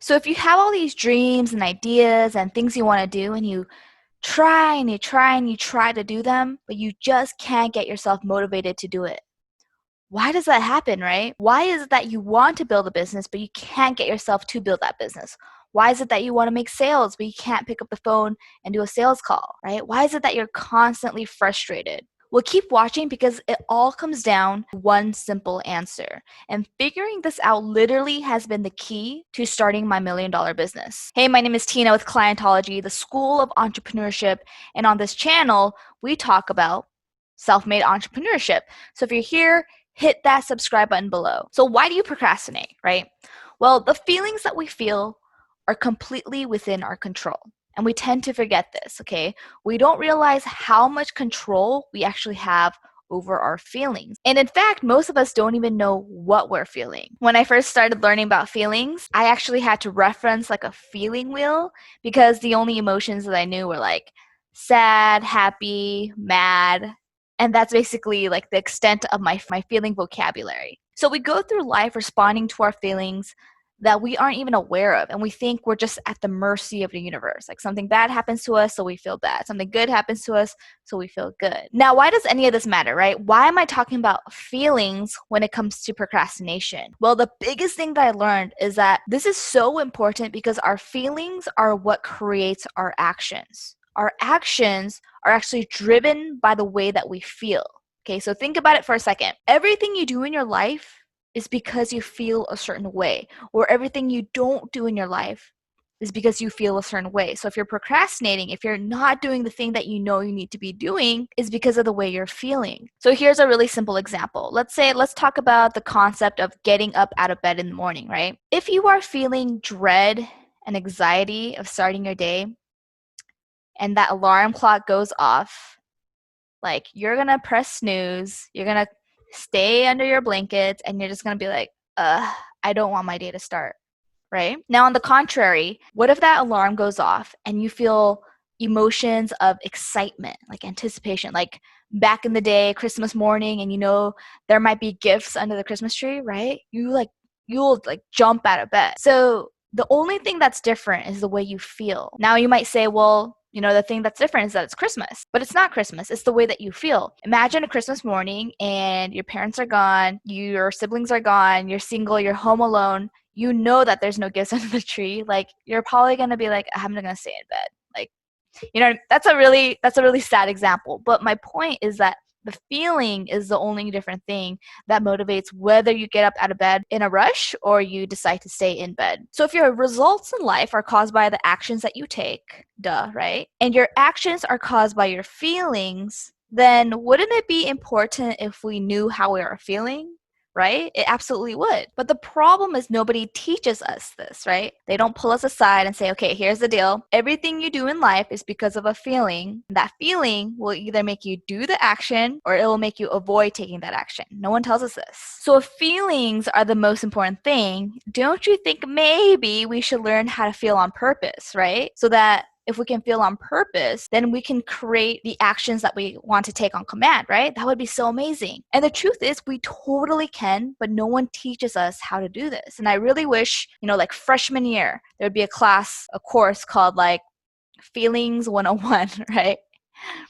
So if you have all these dreams and ideas and things you want to do and you try and you try and you try to do them, but you just can't get yourself motivated to do it. Why does that happen, right? Why is it that you want to build a business, but you can't get yourself to build that business? Why is it that you want to make sales, but you can't pick up the phone and do a sales call, right? Why is it that you're constantly frustrated? Well, keep watching because it all comes down to one simple answer. And figuring this out literally has been the key to starting my $1 million business. Hey, my name is Tina with Clientology, the School of Entrepreneurship. And on this channel, we talk about self-made entrepreneurship. So if you're here, hit that subscribe button below. So why do you procrastinate, right? Well, the feelings that we feel are completely within our control. And we tend to forget this, okay? We don't realize how much control we actually have over our feelings. And in fact, most of us don't even know what we're feeling. When I first started learning about feelings, I actually had to reference like a feeling wheel because the only emotions that I knew were like sad, happy, mad, and that's basically like the extent of my feeling vocabulary. So we go through life responding to our feelings that we aren't even aware of, and we think we're just at the mercy of the universe. Like something bad happens to us, so we feel bad. Something good happens to us, so we feel good. Now, why does any of this matter, right? Why am I talking about feelings when it comes to procrastination? Well, the biggest thing that I learned is that this is so important because our feelings are what creates our actions. Our actions are actually driven by the way that we feel. Okay, so think about it for a second. Everything you do in your life is because you feel a certain way, or everything you don't do in your life is because you feel a certain way. So if you're procrastinating, if you're not doing the thing that you know you need to be doing, is because of the way you're feeling. So here's a really simple example. Let's talk about the concept of getting up out of bed in the morning, right? If you are feeling dread and anxiety of starting your day, and that alarm clock goes off, like you're gonna press snooze, you're gonna stay under your blankets, and you're just gonna be like, I don't want my day to start, right? Now, on the contrary, what if that alarm goes off and you feel emotions of excitement, like anticipation, like back in the day, Christmas morning, and you know there might be gifts under the Christmas tree, right? You'll like jump out of bed. So the only thing that's different is the way you feel. Now you might say, well, the thing that's different is that it's Christmas, but it's not Christmas. It's the way that you feel. Imagine a Christmas morning and your parents are gone, your siblings are gone, you're single, you're home alone. You know that there's no gifts under the tree. Like you're probably gonna be like, I'm gonna stay in bed. Like, that's a really sad example. But my point is that the feeling is the only different thing that motivates whether you get up out of bed in a rush or you decide to stay in bed. So if your results in life are caused by the actions that you take, duh, right? And your actions are caused by your feelings, then wouldn't it be important if we knew how we are feeling? Right? It absolutely would. But the problem is nobody teaches us this, right? They don't pull us aside and say, okay, here's the deal. Everything you do in life is because of a feeling. That feeling will either make you do the action or it will make you avoid taking that action. No one tells us this. So if feelings are the most important thing, don't you think maybe we should learn how to feel on purpose, right? So that if we can feel on purpose, then we can create the actions that we want to take on command, right? That would be so amazing. And the truth is, we totally can, but no one teaches us how to do this. And I really wish, like freshman year, there would be a course called like Feelings 101, right?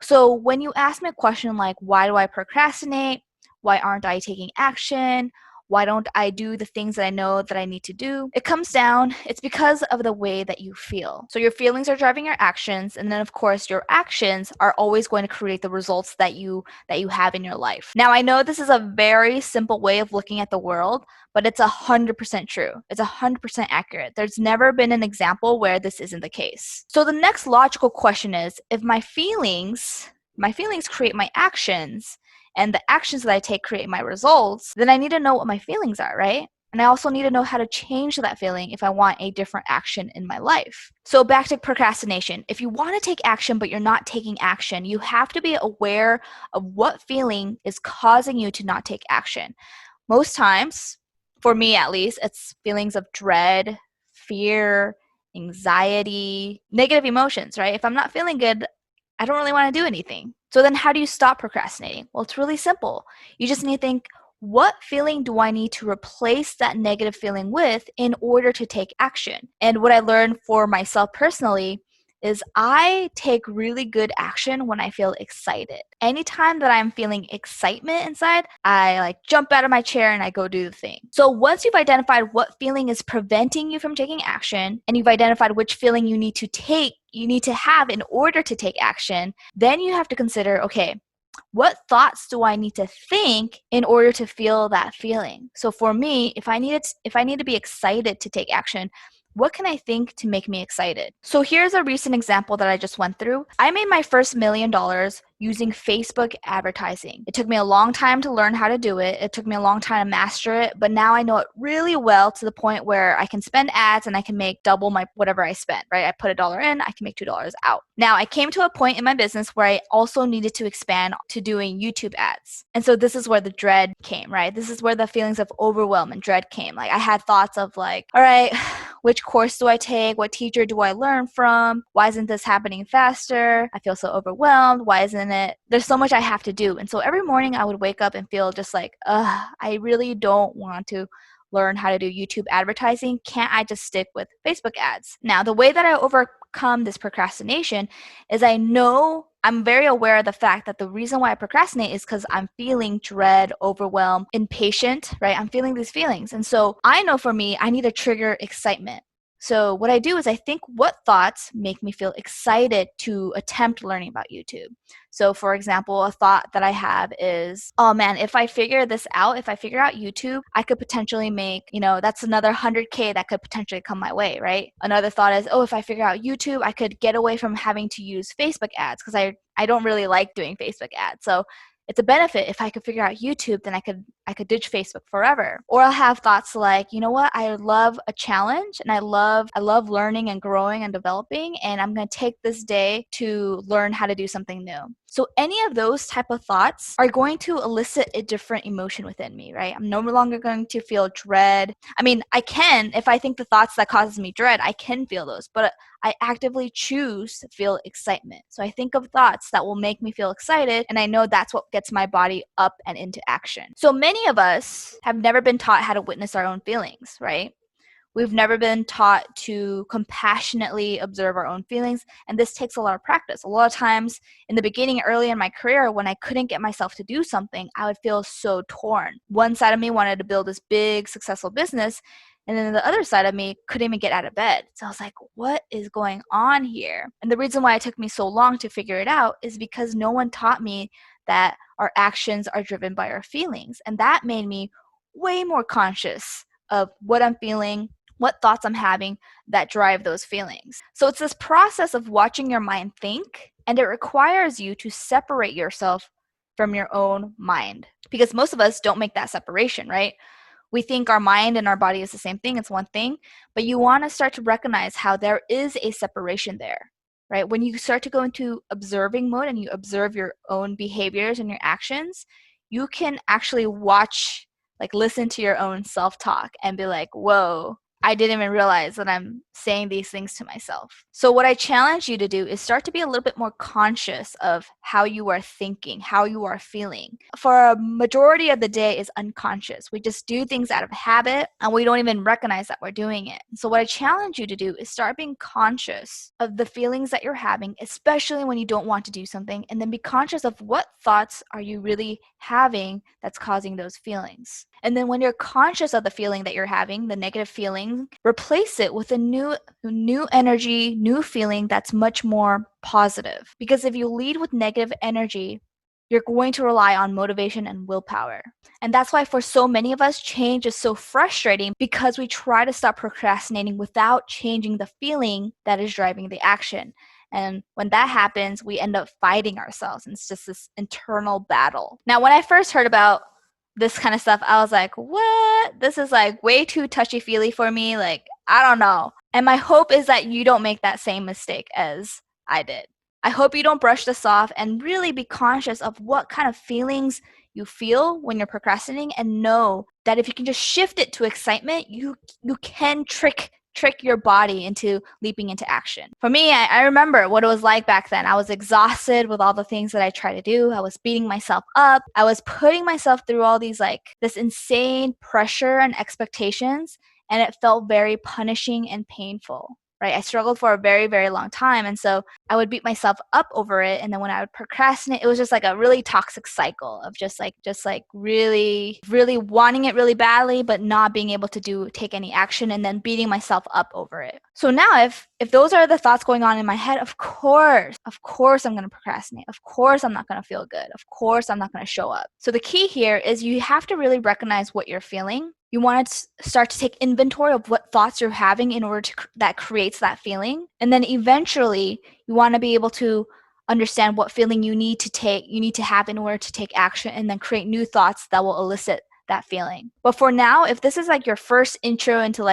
So when you ask me a question like, why do I procrastinate? Why aren't I taking action? Why don't I do the things that I know that I need to do? It comes down, it's because of the way that you feel. So your feelings are driving your actions, and then of course your actions are always going to create the results that you have in your life. Now I know this is a very simple way of looking at the world, but it's 100% true. It's 100% accurate. There's never been an example where this isn't the case. So the next logical question is, if my feelings create my actions, and the actions that I take create my results, then I need to know what my feelings are, right? And I also need to know how to change that feeling if I want a different action in my life. So back to procrastination. If you want to take action but you're not taking action, you have to be aware of what feeling is causing you to not take action. Most times, for me at least, it's feelings of dread, fear, anxiety, negative emotions, right? If I'm not feeling good, I don't really want to do anything. So then how do you stop procrastinating? Well, it's really simple. You just need to think, what feeling do I need to replace that negative feeling with in order to take action? And what I learned for myself personally is I take really good action when I feel excited. Anytime that I'm feeling excitement inside, I like jump out of my chair and I go do the thing. So once you've identified what feeling is preventing you from taking action, and you've identified which feeling you need to have in order to take action, then you have to consider, okay, what thoughts do I need to think in order to feel that feeling? So for me, if I need to be excited to take action, what can I think to make me excited? So here's a recent example that I just went through. I made my first $1 million using Facebook advertising. It took me a long time to learn how to do it. It took me a long time to master it, but now I know it really well to the point where I can spend ads and I can make double my whatever I spent, right? I put $1 in, I can make $2 out. Now, I came to a point in my business where I also needed to expand to doing YouTube ads. And so this is where the dread came, right? This is where the feelings of overwhelm and dread came. Like I had thoughts of like, all right, which course do I take? What teacher do I learn from? Why isn't this happening faster? I feel so overwhelmed. Why isn't it? There's so much I have to do. And so every morning I would wake up and feel just like, I really don't want to learn how to do YouTube advertising. Can't I just stick with Facebook ads? Now, the way that I overcome this procrastination is I'm very aware of the fact that the reason why I procrastinate is because I'm feeling dread, overwhelmed, impatient, right? I'm feeling these feelings. And so I know for me, I need to trigger excitement. So what I do is I think what thoughts make me feel excited to attempt learning about YouTube. So for example, a thought that I have is, oh man, if I figure out YouTube, I could potentially make, that's another 100K that could potentially come my way, right? Another thought is, oh, if I figure out YouTube, I could get away from having to use Facebook ads because I don't really like doing Facebook ads. So it's a benefit. If I could figure out YouTube, then I could ditch Facebook forever. Or I'll have thoughts like, you know what? I love a challenge and I love learning and growing and developing, and I'm going to take this day to learn how to do something new. So any of those type of thoughts are going to elicit a different emotion within me, right? I'm no longer going to feel dread. I mean, I can, if I think the thoughts that causes me dread, I can feel those, but I actively choose to feel excitement. So I think of thoughts that will make me feel excited, and I know that's what gets my body up and into action. So many of us have never been taught how to witness our own feelings, right? We've never been taught to compassionately observe our own feelings, and this takes a lot of practice. A lot of times in the beginning, early in my career, when I couldn't get myself to do something, I would feel so torn. One side of me wanted to build this big, successful business, and then the other side of me couldn't even get out of bed. So I was like, what is going on here? And the reason why it took me so long to figure it out is because no one taught me that our actions are driven by our feelings. And that made me way more conscious of what I'm feeling, what thoughts I'm having that drive those feelings. So it's this process of watching your mind think, and it requires you to separate yourself from your own mind. Because most of us don't make that separation, right? We think our mind and our body is the same thing, it's one thing, but you want to start to recognize how there is a separation there, right? When you start to go into observing mode and you observe your own behaviors and your actions, you can actually listen to your own self-talk and be like, whoa, I didn't even realize that I'm saying these things to myself. So what I challenge you to do is start to be a little bit more conscious of how you are thinking, how you are feeling. For a majority of the day is unconscious. We just do things out of habit and we don't even recognize that we're doing it. So what I challenge you to do is start being conscious of the feelings that you're having, especially when you don't want to do something, and then be conscious of what thoughts are you really having that's causing those feelings. And then when you're conscious of the feeling that you're having, the negative feeling, replace it with a new energy, new feeling that's much more positive. Because if you lead with negative energy, you're going to rely on motivation and willpower. And that's why for so many of us, change is so frustrating because we try to stop procrastinating without changing the feeling that is driving the action. And when that happens, we end up fighting ourselves. And it's just this internal battle. Now, when I first heard about this kind of stuff, I was like, what? This is like way too touchy-feely for me. Like, I don't know. And my hope is that you don't make that same mistake as I did. I hope you don't brush this off and really be conscious of what kind of feelings you feel when you're procrastinating, and know that if you can just shift it to excitement, you can trick trick your body into leaping into action. For me, I remember what it was like back then. I was exhausted with all the things that I tried to do. I was beating myself up. I was putting myself through all these this insane pressure and expectations, and it felt very punishing and painful. Right? I struggled for a very, very long time. And so I would beat myself up over it. And then when I would procrastinate, it was just like a really toxic cycle of just really, really wanting it really badly, but not being able to take any action, and then beating myself up over it. So now if those are the thoughts going on in my head, of course I'm going to procrastinate. Of course I'm not going to feel good. Of course I'm not going to show up. So the key here is you have to really recognize what you're feeling. You want to start to take inventory of what thoughts you're having in order to that creates that feeling. And then eventually you want to be able to understand what feeling you need to have in order to take action, and then create new thoughts that will elicit that feeling. But for now, if this is your first intro into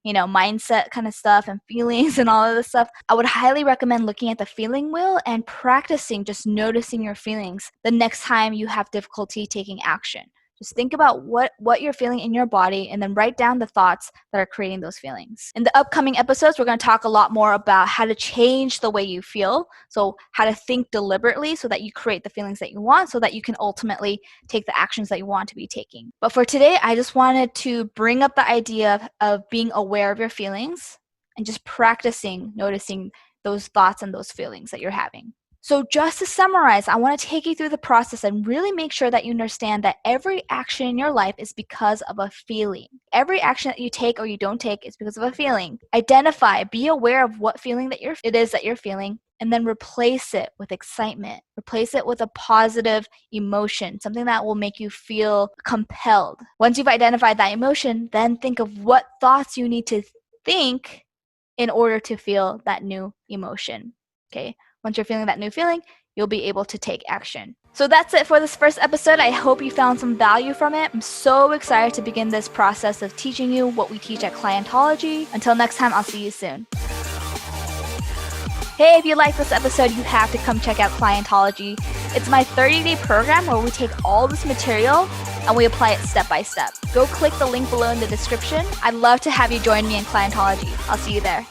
mindset kind of stuff and feelings and all of this stuff, I would highly recommend looking at the feeling wheel and practicing just noticing your feelings the next time you have difficulty taking action. Just think about what you're feeling in your body, and then write down the thoughts that are creating those feelings. In the upcoming episodes, we're going to talk a lot more about how to change the way you feel. So how to think deliberately so that you create the feelings that you want, so that you can ultimately take the actions that you want to be taking. But for today, I just wanted to bring up the idea of being aware of your feelings and just practicing noticing those thoughts and those feelings that you're having. So just to summarize, I want to take you through the process and really make sure that you understand that every action in your life is because of a feeling. Every action that you take or you don't take is because of a feeling. Identify, be aware of what feeling it is that you're feeling, and then replace it with excitement. Replace it with a positive emotion, something that will make you feel compelled. Once you've identified that emotion, then think of what thoughts you need to think in order to feel that new emotion. Okay? Once you're feeling that new feeling, you'll be able to take action. So that's it for this first episode. I hope you found some value from it. I'm so excited to begin this process of teaching you what we teach at Clientology. Until next time, I'll see you soon. Hey, if you like this episode, you have to come check out Clientology. It's my 30-day program where we take all this material and we apply it step by step. Go click the link below in the description. I'd love to have you join me in Clientology. I'll see you there.